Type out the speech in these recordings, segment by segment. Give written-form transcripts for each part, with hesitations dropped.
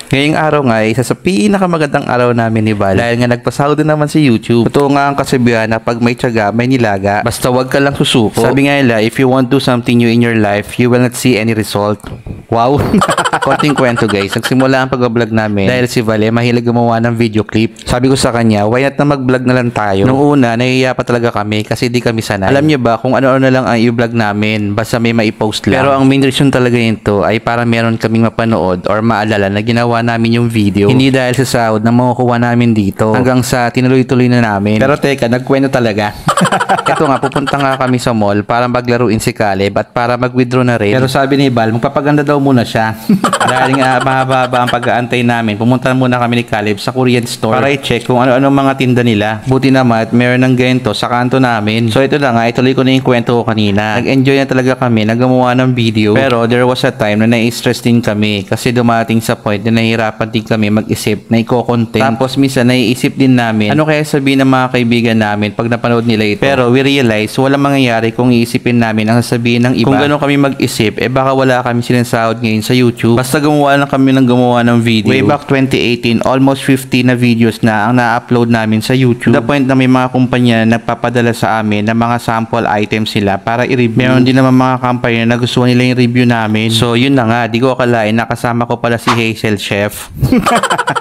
Ngayong araw nga, isa sa pinakamagandang araw namin ni Val dahil nga nagpasahod na naman si YouTube. Totoo nga ang kasabihan na pag may tiyaga, may nilaga. Basta wag ka lang susuko. Sabi nga nila, if you want to do something new in your life, you will not see any result. Wow! Konting kwento guys, nagsimula ang pag-vlog namin dahil si Val mahilig gumawa ng video clip. Sabi ko sa kanya, why not na mag-vlog na lang tayo? Nung una, nahihiya pa talaga kami kasi di kami sanay. Alam niyo ba kung ano-ano na lang ang i-vlog namin, basta may maipost lang. Pero ang main reason talaga nito ay para meron kaming mapanood or maalala na ginawa namin yung video. Hindi dahil sa sahod na makukuha namin dito. Hanggang sa tinuloy-tuloy na namin. Pero teka, nagkwento talaga. Ito nga, pupunta nga kami sa mall para maglaruin si Caleb at para mag-withdraw na rin. Pero sabi ni Val, magpapaganda daw muna siya. Dahil nga mahaba ang pag-aantay namin, pumunta muna kami ni Caleb sa Korean store para i-check kung ano-ano mga tinda nila. Buti naman at meron ng ganito sa kanto namin. So ito na nga, ituloy ko na yung kwento ko kanina. Nag-enjoy na talaga kami na gumawa ng video. Pero there was a time na nai-stress din kami kasi dumating sa point na nahihirapan din kami mag-isip na i-content. Tapos minsan naiisip din namin ano kaya sabihin ng mga kaibigan namin pag napanood nila ito. Pero we realize walang mangyayari kung iisipin namin ang sasabihin ng iba. Kung gano'n kami mag-isip, baka wala kami sinasahod ngayon sa YouTube. Basta gumawa lang kami ng gumawa ng video. Way back 2018, almost 50 na videos na ang na-upload namin sa YouTube. To the point na may mga kumpanya na nagpapadala sa amin ng mga sample items sila para i-review. Meron din naman mga company na nagustuhan nila yung review namin. So yun na nga, di ko akalain nakasama ko pala si Hazel Chef.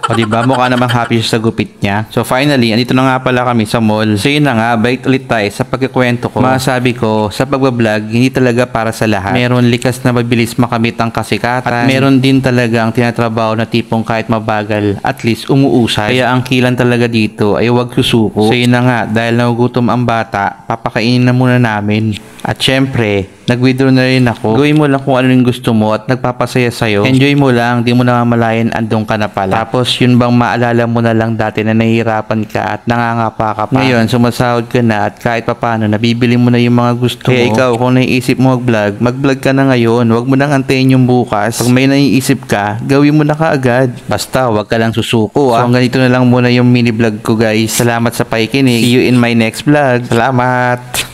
O diba, mukha namang happy siya sa gupit niya. So finally, andito na nga pala kami sa mall. So yun na nga, balik ulit tayo sa pagkikwento ko. Masabi ko, sa pagbablog, hindi talaga para sa lahat. Meron likas na mabilis makamit ang kasikatan. At meron din talaga ang tinatrabaho na tipong kahit mabagal, at least umuusay. Kaya ang kilan talaga dito ay huwag susuko. So yun na nga, dahil nagugutom ang bata, papakainin na muna namin. At syempre, nag-withdraw na rin ako. Gawin mo lang kung ano yung gusto mo at nagpapasaya sa'yo. Enjoy mo lang, di mo namamalayan andong ka na pala. Tapos yun bang maalala mo na lang dati na nahihirapan ka at nangangapa ka pa. Ngayon, sumasahod ka na at kahit papano, nabibili mo na yung mga gusto mo. Kaya ikaw, kung naiisip mo mag-vlog ka na ngayon. Huwag mo nang antayin yung bukas. Pag may naiisip ka, gawin mo na kaagad. Basta, huwag ka lang susuko. So, ganito na lang muna yung mini vlog ko guys. Salamat sa pakikinig. See you in my next vlog. Salamat!